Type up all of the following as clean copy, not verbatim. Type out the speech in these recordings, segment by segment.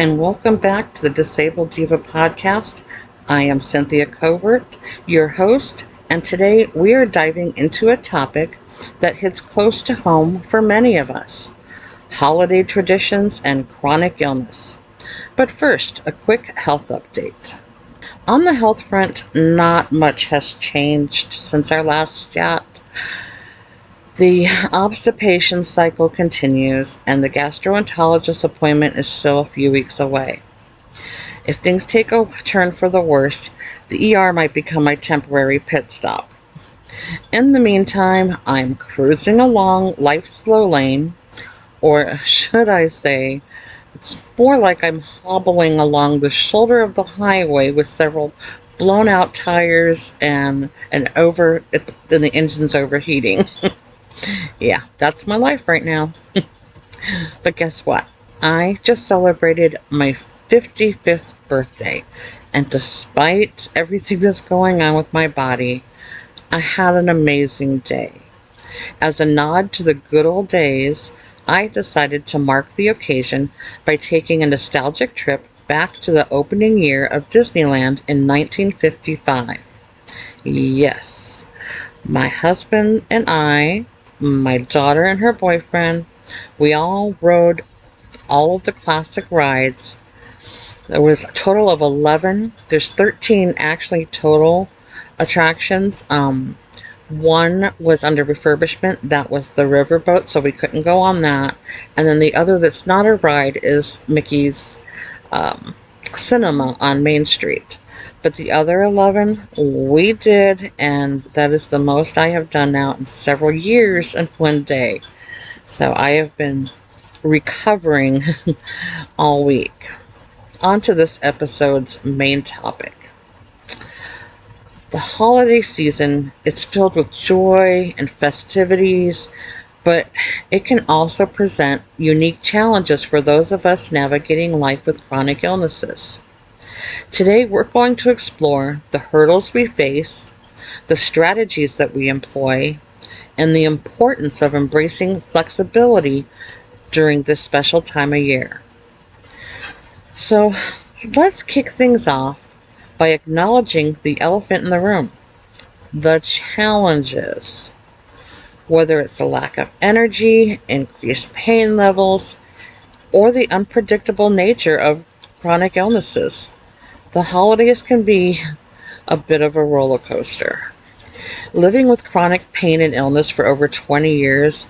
and welcome back to the Disabled Diva podcast. I am Cynthia Covert, your host, and today we are diving into a topic that hits close to home for many of us: holiday traditions and chronic illness. But first, a quick health update. On the health front, not much has changed since our last chat. The obstipation cycle continues, and the gastroenterologist appointment is still a few weeks away. If things take a turn for the worse, the ER might become my temporary pit stop. In the meantime, I'm cruising along life's slow lane, or should I say, it's more like I'm hobbling along the shoulder of the highway with several blown out tires and the engine's overheating. Yeah, that's my life right now. But guess what? I just celebrated my 55th birthday, and despite everything that's going on with my body, I had an amazing day. As a nod to the good old days, I decided to mark the occasion by taking a nostalgic trip back to the opening year of Disneyland in 1955. Yes, my husband and I, my daughter and her boyfriend, we all rode all of the classic rides. There was a total of 11. There's 13 actually total attractions. One was under refurbishment. That was the riverboat, so we couldn't go on that. And then the other that's not a ride is Mickey's Cinema on Main Street. But the other 11, we did, and that is the most I have done now in several years in one day. So I have been recovering all week. On to this episode's main topic. The holiday season is filled with joy and festivities, but it can also present unique challenges for those of us navigating life with chronic illnesses. Today we're going to explore the hurdles we face, the strategies that we employ, and the importance of embracing flexibility during this special time of year. So let's kick things off by acknowledging the elephant in the room, the challenges. Whether it's the lack of energy, increased pain levels, or the unpredictable nature of chronic illnesses, the holidays can be a bit of a roller coaster. Living with chronic pain and illness for over 20 years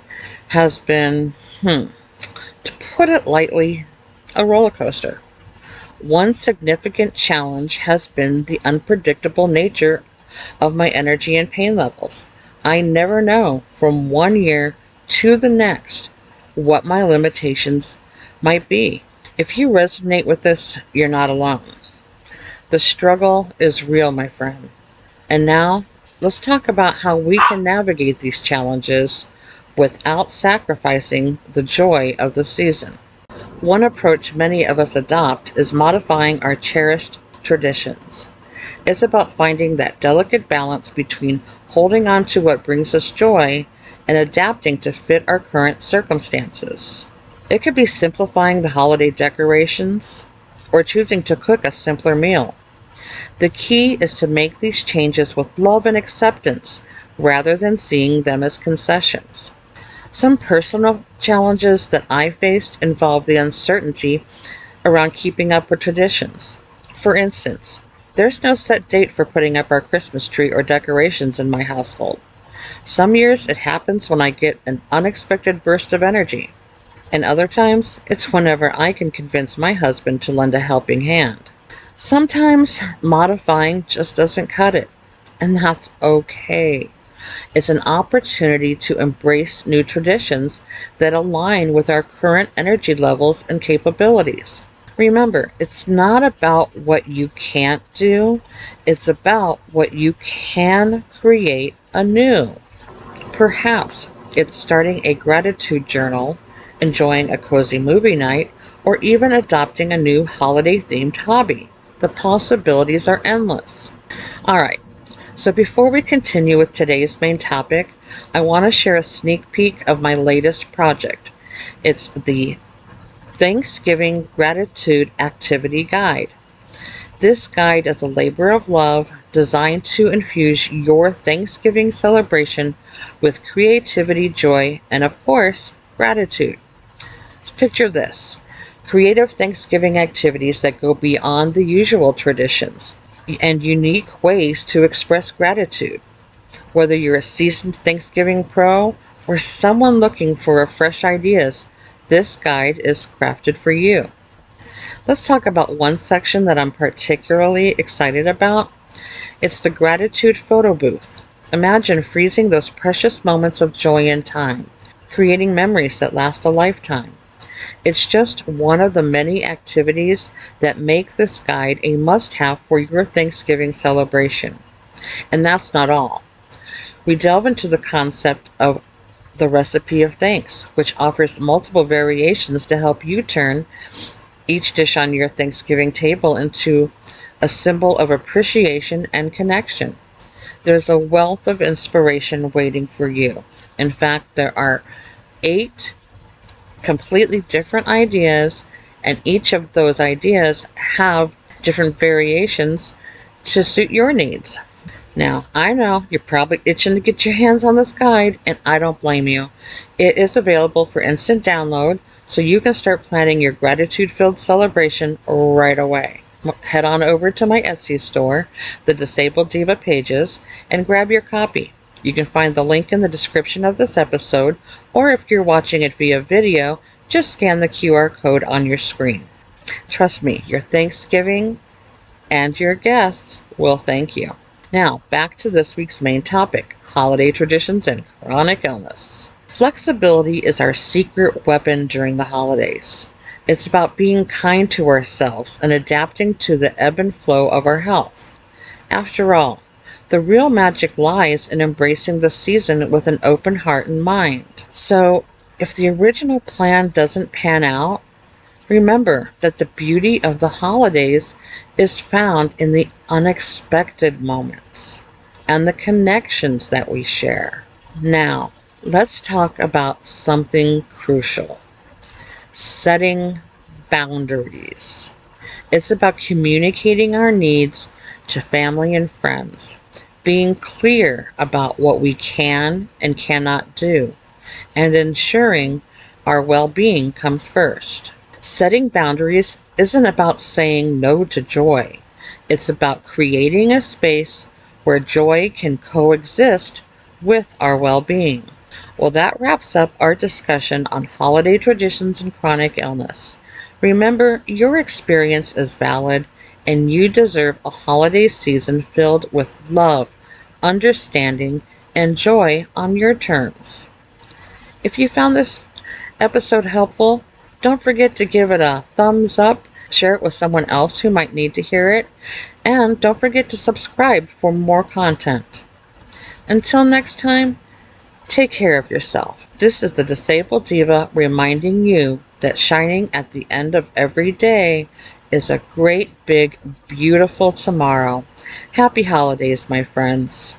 has been, to put it lightly, a roller coaster. One significant challenge has been the unpredictable nature of my energy and pain levels. I never know from one year to the next what my limitations might be. If you resonate with this, you're not alone. The struggle is real, my friend. And now, let's talk about how we can navigate these challenges without sacrificing the joy of the season. One approach many of us adopt is modifying our cherished traditions. It's about finding that delicate balance between holding on to what brings us joy and adapting to fit our current circumstances. It could be simplifying the holiday decorations or choosing to cook a simpler meal. The key is to make these changes with love and acceptance rather than seeing them as concessions. Some personal challenges that I faced involve the uncertainty around keeping up with traditions. For instance, there's no set date for putting up our Christmas tree or decorations in my household. Some years it happens when I get an unexpected burst of energy, and other times it's whenever I can convince my husband to lend a helping hand. Sometimes modifying just doesn't cut it, and that's okay. It's an opportunity to embrace new traditions that align with our current energy levels and capabilities. Remember, it's not about what you can't do, it's about what you can create anew. Perhaps it's starting a gratitude journal, enjoying a cozy movie night, or even adopting a new holiday-themed hobby. The possibilities are endless. Alright, so before we continue with today's main topic, I want to share a sneak peek of my latest project. It's the Thanksgiving Gratitude Activity Guide. This guide is a labor of love designed to infuse your Thanksgiving celebration with creativity, joy, and of course, gratitude. So picture this: creative Thanksgiving activities that go beyond the usual traditions and unique ways to express gratitude. Whether you're a seasoned Thanksgiving pro or someone looking for fresh ideas, this guide is crafted for you. Let's talk about one section that I'm particularly excited about. It's the gratitude photo booth. Imagine freezing those precious moments of joy in time, creating memories that last a lifetime. It's just one of the many activities that make this guide a must-have for your Thanksgiving celebration. And that's not all. We delve into the concept of the recipe of thanks, which offers multiple variations to help you turn each dish on your Thanksgiving table into a symbol of appreciation and connection. There's a wealth of inspiration waiting for you. In fact, there are 8 completely different ideas, and each of those ideas have different variations to suit your needs. Now, I know you're probably itching to get your hands on this guide, and I don't blame you. It is available for instant download, so you can start planning your gratitude-filled celebration right away. Head on over to my Etsy store, the Disabled Diva pages, and grab your copy. You can find the link in the description of this episode, or if you're watching it via video, just scan the QR code on your screen. Trust me, your Thanksgiving and your guests will thank you. Now, back to this week's main topic, holiday traditions and chronic illness. Flexibility is our secret weapon during the holidays. It's about being kind to ourselves and adapting to the ebb and flow of our health. After all, the real magic lies in embracing the season with an open heart and mind. So, if the original plan doesn't pan out, remember that the beauty of the holidays is found in the unexpected moments and the connections that we share. Now, let's talk about something crucial: setting boundaries. It's about communicating our needs to family and friends, being clear about what we can and cannot do, and ensuring our well-being comes first. Setting boundaries isn't about saying no to joy. It's about creating a space where joy can coexist with our well-being. Well, that wraps up our discussion on holiday traditions and chronic illness. Remember, your experience is valid, and you deserve a holiday season filled with love, understanding, and joy on your terms. If you found this episode helpful, don't forget to give it a thumbs up, share it with someone else who might need to hear it, and don't forget to subscribe for more content. Until next time, take care of yourself. This is the Disabled Diva reminding you that shining at the end of every day is a great, big, beautiful tomorrow. Happy holidays, my friends.